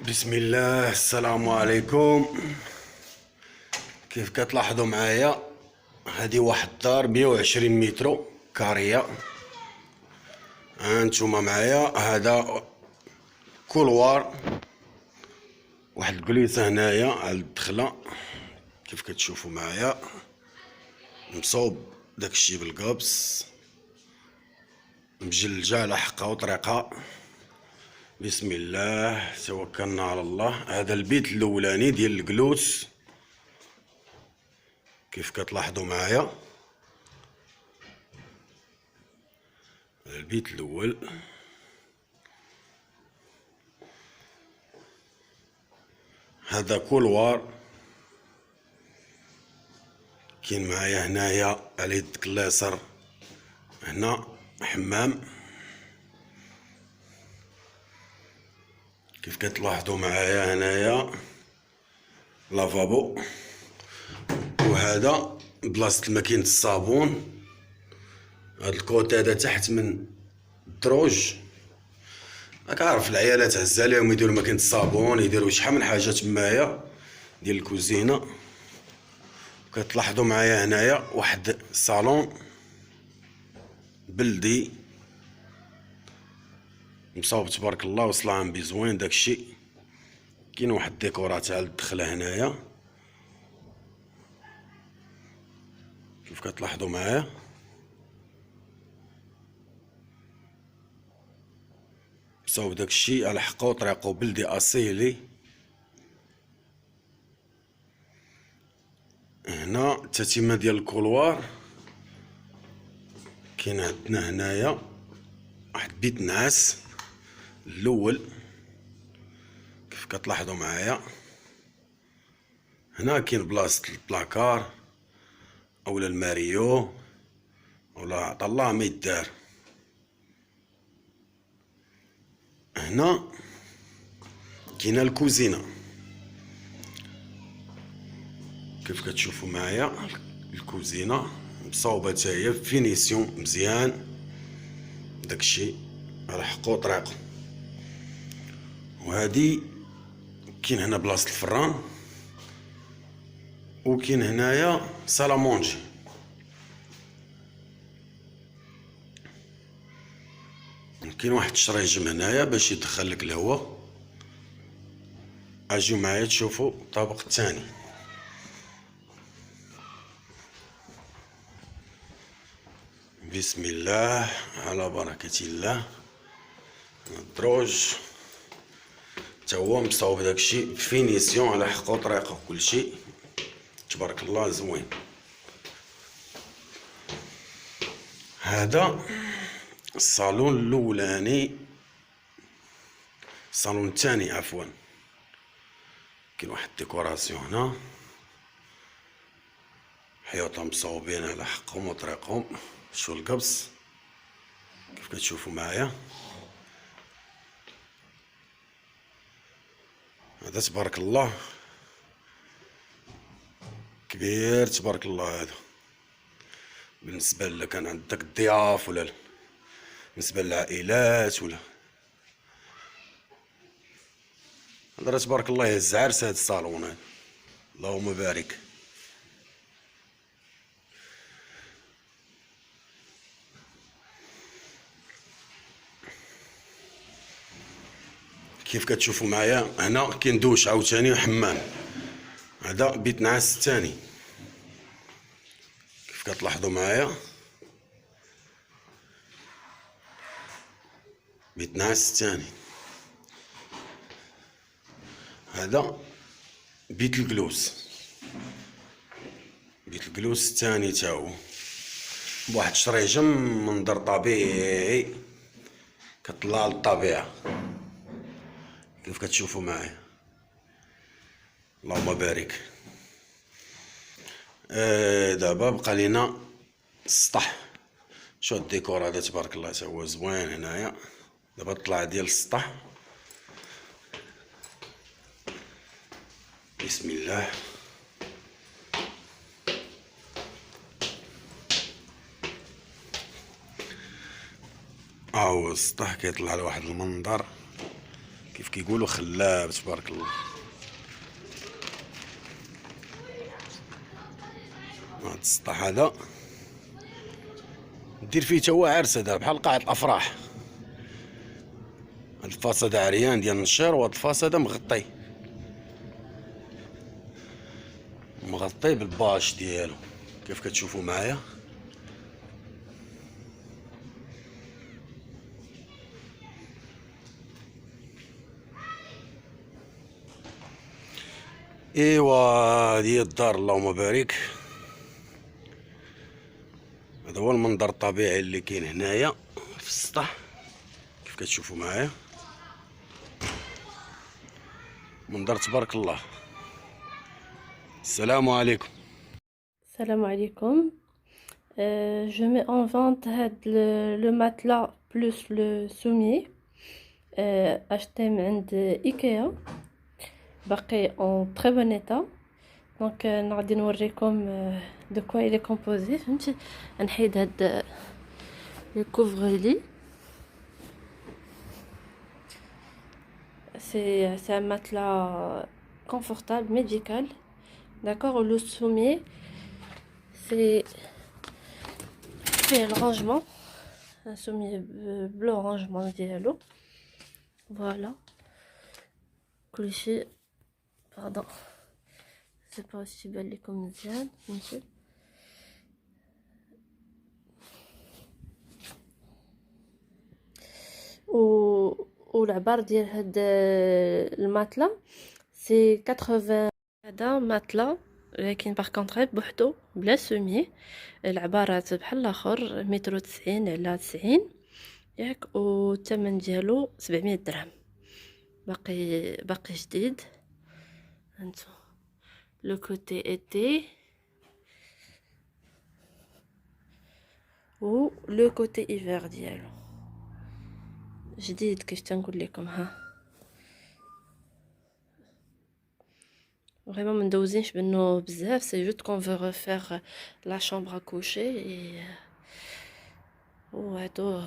بسم الله، السلام عليكم. كيف كتلاحظوا معايا، هذه واحد الدار 120 متر كارية. هانتوما معايا هذا كولوار، واحد الكليسة هنايا على الدخلة كيف كتشوفوا معايا، مصوب داكشي بالقبس، مجلجة على حقها وطريقها. بسم الله، توكلنا على الله. هذا البيت الاولاني ديال الجلوس كيف كتلاحظوا معايا، البيت الاول. هذا كولوار كاين معايا هنايا على يدك اليسار، هنا حمام كيف كتلاحظوا معايا، هنايا لافابو، وهذا بلاصة ماكينة الصابون. هاد الكوت هذا تحت من الدروج، راك عارف العيالات عز عليهم يديروا ماكينة الصابون، يديروا شحال من حاجة تمايا ديال الكوزينة. كتلاحظوا معايا هنايا واحد الصالون بلدي مصاوب تبارك الله، وصلان بزوين داكشي. كاين واحد الديكورات على الدخله هنايا كيف كتلاحظوا معايا. مصاوب داكشي على حقه وطريقه، بلدي اصيلي. هنا التتمه ديال الكولوار. كاين عندنا هنايا واحد بيت نعاس الاول كيف كتلاحظوا معايا. هنا كاين بلاصه البلاكار اولا الماريو، اولا عطا الله ما يدار. هنا كاينه الكوزينه كيف كتشوفوا معايا، الكوزينه مصاوبه حتى هي فينيسيون مزيان، داكشي على حقه وطريقه. وهادي كاين هنا بلاصه الفران، وكاين هنايا سالامونجي. كاين واحد الشريجم هنايا باش يدخل لك الهواء. اجيو معايا تشوفوا الطابق الثاني. بسم الله على بركة الله. الدروج تا هو مصاوب داكشي فينيسيون على حقه وطريقه، كلشي تبارك الله زوين. هذا الصالون الاولاني، الصالون الثاني عفوا. كاين واحد الديكوراسيون هنا، حيوطه مصوبين على حقهم وطريقهم، شو القبس كيف كتشوفوا معايا. هذا تبارك الله كبير تبارك الله. هذا بالنسبه لك كان عندك الضياف، ولا بالنسبه للعائلات، ولا هذا راه تبارك الله يهز عرس. هذا الصالون هذا اللهم بارك. كيف كتشوفوا معايا هنا كاين دوش عاوتاني وحمام. هذا بيت نعاس الثاني كيف كتلاحظوا معايا، بيت نعاس الثاني. هذا بيت الجلوس، بيت الجلوس الثاني تا هو بواحد الشريجم، منظر طبيعي كطلع للطبيعه كيف كتشوفوا معايا، اللهم بارك. دابا بقى لينا السطح. شو الديكور هذا تبارك الله تا هو زوين هنايا. دابا الطلعه ديال السطح. بسم الله. هو السطح كيطلع لواحد المنظر كيف كيقولوا خلاب تبارك الله. هاد السطح هذا دير فيه تا هو عرس، هذا بحال قاعة الافراح. هاد الفاس هذا عريان ديال النشير، وهاد الفاس هذا مغطي بالباش ديالو كيف كتشوفوا معايا. ايوا هذه هي الدار، اللهم بارك. هذا هو المنظر الطبيعي اللي كاين هنايا في السطح كيف كتشوفوا معايا. منظر تبارك الله. السلام عليكم. السلام عليكم. Je mets en vente le matelas plus le sommier acheté عند Ikea, باقي en très bon état. Donc نغادي نوريكم de quoi il est composé. فهمتي، نحيد هاد le couvre-lit. C'est un matelas confortable, médical. D'accord, le sommier c'est le rangement, un sommier bleu rangement ديالو. Voilà, كلشي pardon c'est pas aussi بان لكم مزيان فهمتي. والعبار ديال هاد الماتلا سي 80. هذا ماتلا لكن باغ كونطخ بوحدو بلا سومي. العبارات بحال الاخر 190 على 90 ياك، والثمن ديالو 700 درهم. باقي جديد. هانتو لو كوتي ايتي و لو كوتي ايفير ديالو جديد كيف تنقول لكم. ها vraiment مندوزينش بانه بزاف، سي جوست كون فو ريفير لا شامبر ا كوشي وهادو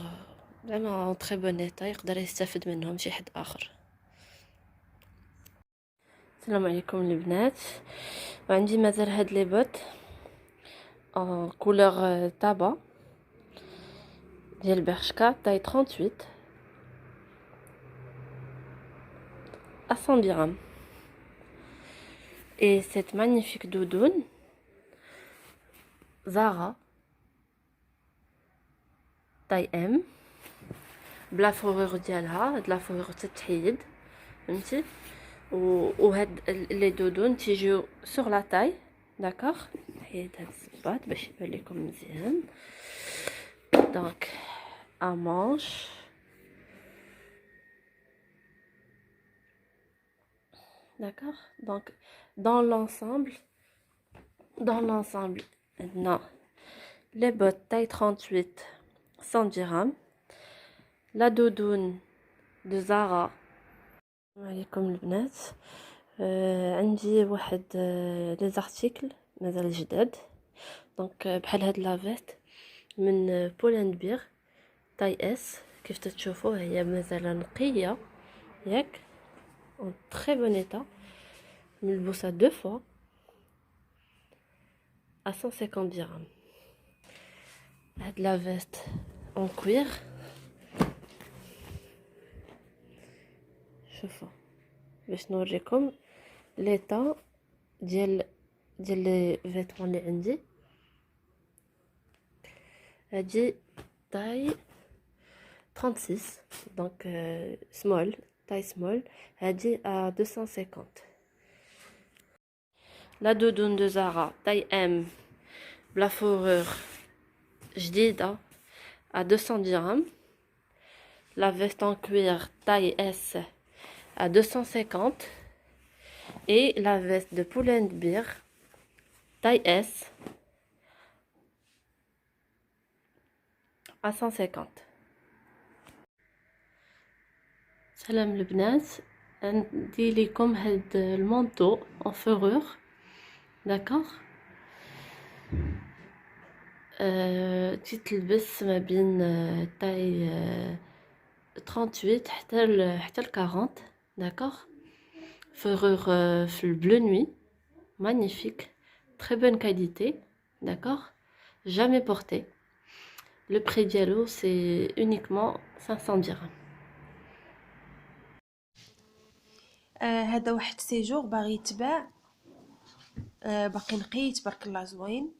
زعما اون تري بون ايتا، يقدر يستافد منهم شي حد اخر. السلام عليكم البنات. وعندي مازال هاد لي بوت en couleur tabac ديال برشكا taille 38 à 100 dirhams. Et cette magnifique doudoune Zara taille M بلا فورور ديالها، هاد لا فورور تتحيد فهمتي. وهاد لي دودون تيجيو سور لا تاي. داكوغ، نحيد هاد الزباط باش يبان لكم مزيان. دونك ا مانش داكوغ. دونك dans l'ensemble عندنا les bottes taille 38 100 dirhams. la doudoune de Zara. السلام عليكم البنات. عندي واحد لي زارتيكل مازال جداد. دونك بحال هاد لافيت من بولندبير تاي اس كيف تشوفوا، هي مازال نقيه ياك en très bon état. ملبوسه دو فوا à 150 dirhams. هاد لا فيست en cuir. شوفوا باش نوريكم ليطا ديال لي فيتمون اللي عندي. هادي تاي 36 دونك سمول، تاي سمول. هادي à 250. la doudoune de Zara taille M بلا fourrure جديدة à 200 dirhams. la veste en cuir taille S à 250 et la veste de Pull&Bear taille S à 150. سلام البنات، ندي لكم هاد المونطو en fourrure. داكوغ، تيتلبس ما بين تاي 38 حتى ل 40. d'accord. Fourrure bleu nuit, magnifique, très bonne qualité, d'accord, jamais porté. Le prix ديالو c'est uniquement 500 dirhams. هذا واحد سيجور باغي يتباع، باقي نقي تبارك الله زوين،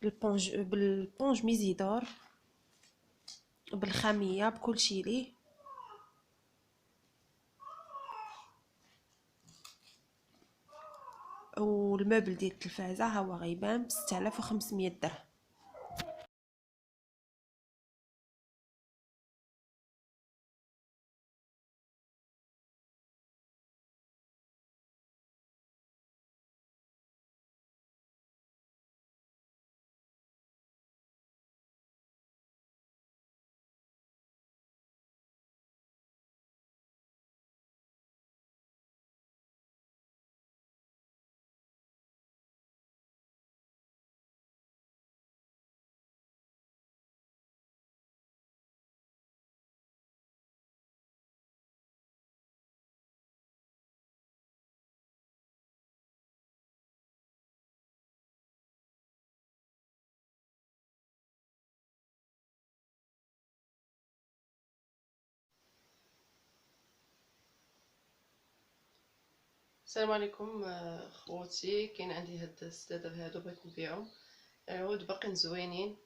بالبونج ميزيدور، بالخاميه، بكل شي ليه. والمبل ديال التلفازه ها هو غيبان ب 6500 درهم. السلام عليكم خوتي. كاين عندي هاد السدادة هادو بغيت نبيعهم، عود باقيين زوينين،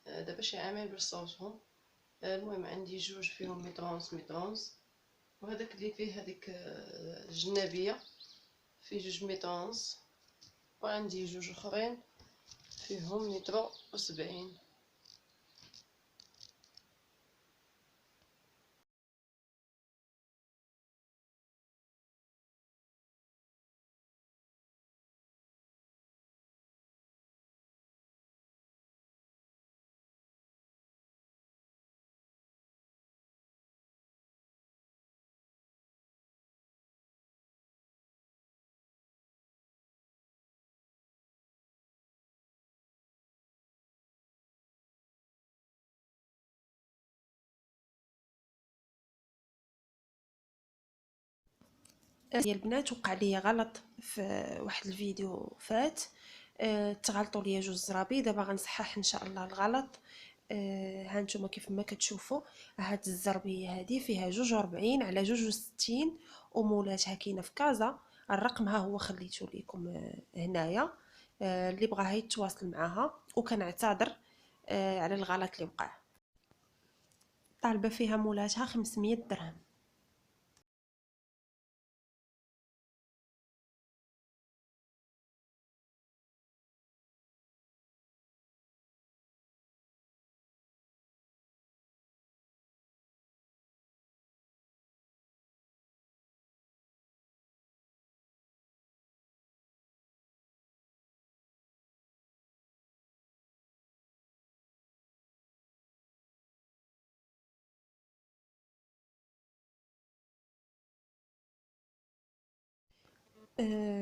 دابا شي عامين باش صوبتهم. المهم عندي جوج فيهم ميطرونس ميطرونس، وهداك اللي فيه هذيك الجنابية فيه جوج ميطرونس، وعندي جوج اخرين فيهم متر و70. ديال البنات وقع لي غلط في واحد الفيديو فات، تغلطوا ليا جوج زرابي. دابا غنصحح ان شاء الله الغلط. ها نتوما كيف ما كتشوفوا هاد الزربيه هذه فيها 42 على 62 ومولاتها كاينه في كازا. الرقم ها هو خليته لكم هنايا، اللي بغاها يتواصل معها. وكنعتذر على الغلط اللي وقع. طالبه فيها مولاتها 500 درهم.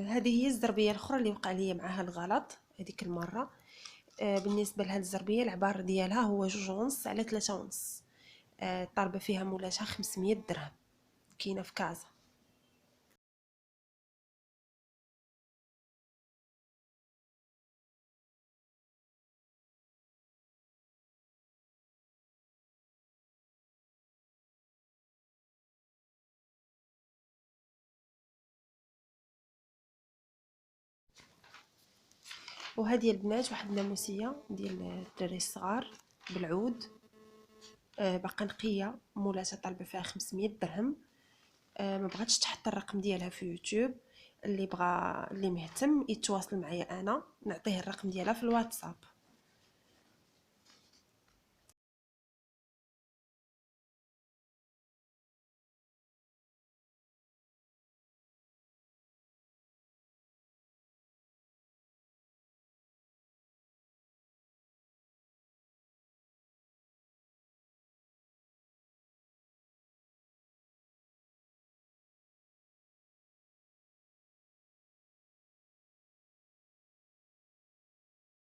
هذه هي الزربيه الاخرى اللي وقع لي معها الغلط هذيك المره. بالنسبه لهاد الزربيه العبار ديالها هو 2.5 على 3.5. طالبه فيها مولاتها 500 درهم، كاينه في كازا. وهذه البنات واحد الناموسيه ديال الدراري الصغار بالعود، باقا نقيه، مولاتها طالبه فيها 500 درهم. ما بغاتش تحط الرقم ديالها في يوتيوب. اللي بغى اللي مهتم يتواصل معايا، انا نعطيه الرقم ديالها في الواتساب.